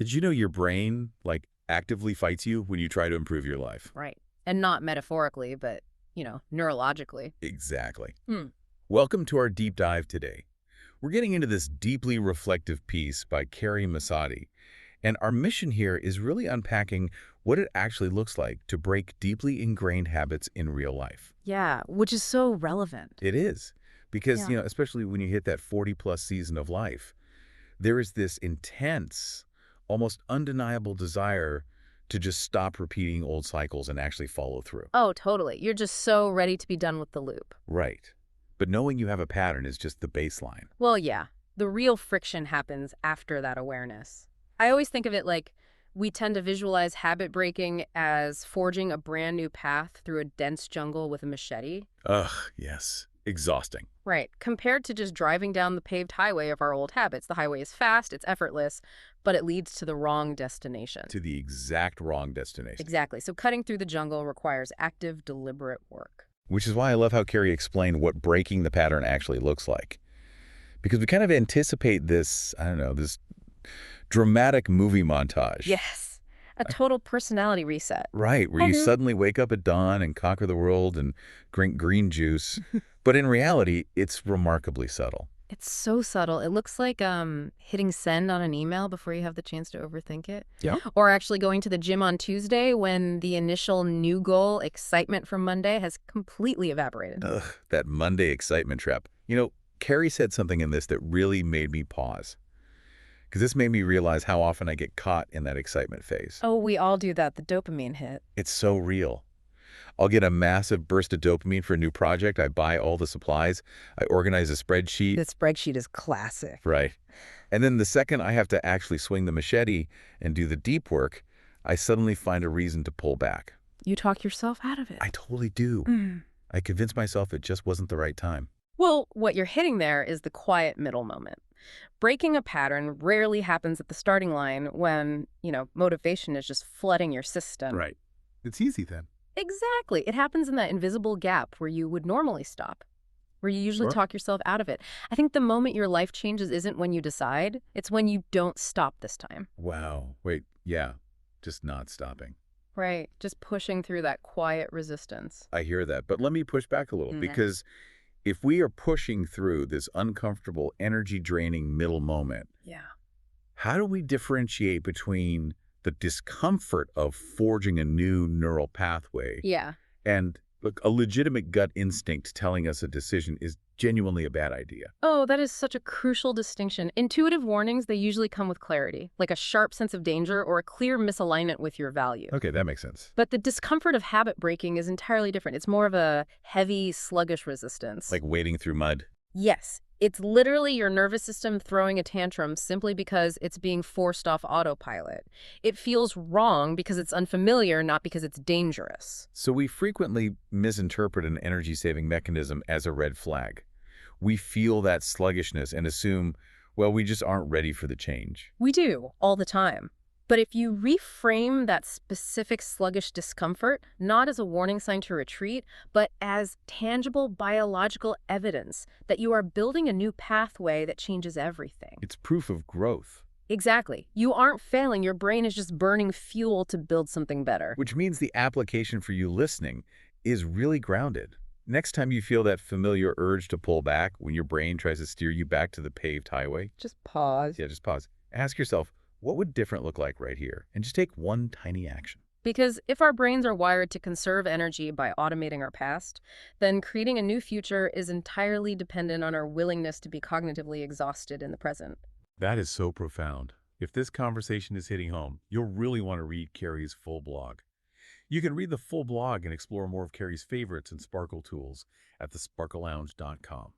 Did you know your brain, actively fights you when you try to improve your life? Right. And not metaphorically, but, neurologically. Exactly. Hmm. Welcome to our deep dive today. We're getting into this deeply reflective piece by Karrie Massotti, and our mission here is really unpacking what it actually looks like to break deeply ingrained habits in real life. Yeah, which is so relevant. It is, because, Yeah. especially when you hit that 40-plus season of life, there is this intense, almost undeniable desire to just stop repeating old cycles and actually follow through. Oh, totally. You're just so ready to be done with the loop. Right. But knowing you have a pattern is just the baseline. Well, yeah. The real friction happens after that awareness. I always think of it like we tend to visualize habit breaking as forging a brand new path through a dense jungle with a machete. Ugh, yes. Exhausting. Right. Compared to just driving down the paved highway of our old habits. The highway is fast, it's effortless, but it leads to the wrong destination. To the exact wrong destination. Exactly. So cutting through the jungle requires active, deliberate work. Which is why I love how Carrie explained what breaking the pattern actually looks like. Because we kind of anticipate this, I don't know, this dramatic movie montage. Yes. A total personality reset. Right, where you Mhm. suddenly wake up at dawn and conquer the world and drink green juice. But in reality, it's remarkably subtle. It's so subtle. It looks like hitting send on an email before you have the chance to overthink it. Yeah. Or actually going to the gym on Tuesday when the initial new goal excitement from Monday has completely evaporated. Ugh, that Monday excitement trap. Carrie said something in this that really made me pause. Because this made me realize how often I get caught in that excitement phase. Oh, we all do that, the dopamine hit. It's so real. I'll get a massive burst of dopamine for a new project. I buy all the supplies. I organize a spreadsheet. The spreadsheet is classic. Right. And then the second I have to actually swing the machete and do the deep work, I suddenly find a reason to pull back. You talk yourself out of it. I totally do. Mm. I convince myself it just wasn't the right time. Well, what you're hitting there is the quiet middle moment. Breaking a pattern rarely happens at the starting line when, motivation is just flooding your system. Right. It's easy then. Exactly. It happens in that invisible gap where you would normally stop, where you usually Sure. talk yourself out of it. I think the moment your life changes isn't when you decide, it's when you don't stop this time. Wow. Wait, yeah. Just not stopping. Right. Just pushing through that quiet resistance. I hear that. But let me push back a little, Mm. because if we are pushing through this uncomfortable, energy-draining middle moment, Yeah. how do we differentiate between the discomfort of forging a new neural pathway Yeah. and, look, a legitimate gut instinct telling us a decision is genuinely a bad idea? Oh, that is such a crucial distinction. Intuitive warnings, they usually come with clarity, like a sharp sense of danger or a clear misalignment with your value. Okay, that makes sense. But the discomfort of habit breaking is entirely different. It's more of a heavy, sluggish resistance. Like wading through mud. Yes, it's literally your nervous system throwing a tantrum simply because it's being forced off autopilot. It feels wrong because it's unfamiliar, not because it's dangerous. So we frequently misinterpret an energy-saving mechanism as a red flag. We feel that sluggishness and assume, well, we just aren't ready for the change. We do, all the time. But if you reframe that specific sluggish discomfort, not as a warning sign to retreat, but as tangible biological evidence that you are building a new pathway that changes everything. It's proof of growth, Exactly. You aren't failing. Your brain is just burning fuel to build something better. which means the application for you listening is really grounded. Next time you feel that familiar urge to pull back when your brain tries to steer you back to the paved highway, Just pause. yeah, just pause. Ask yourself, what would different look like right here? And just take one tiny action. Because if our brains are wired to conserve energy by automating our past, then creating a new future is entirely dependent on our willingness to be cognitively exhausted in the present. That is so profound. If this conversation is hitting home, you'll really want to read Carrie's full blog. You can read the full blog and explore more of Carrie's favorites and Sparkle tools at thesparklelounge.com.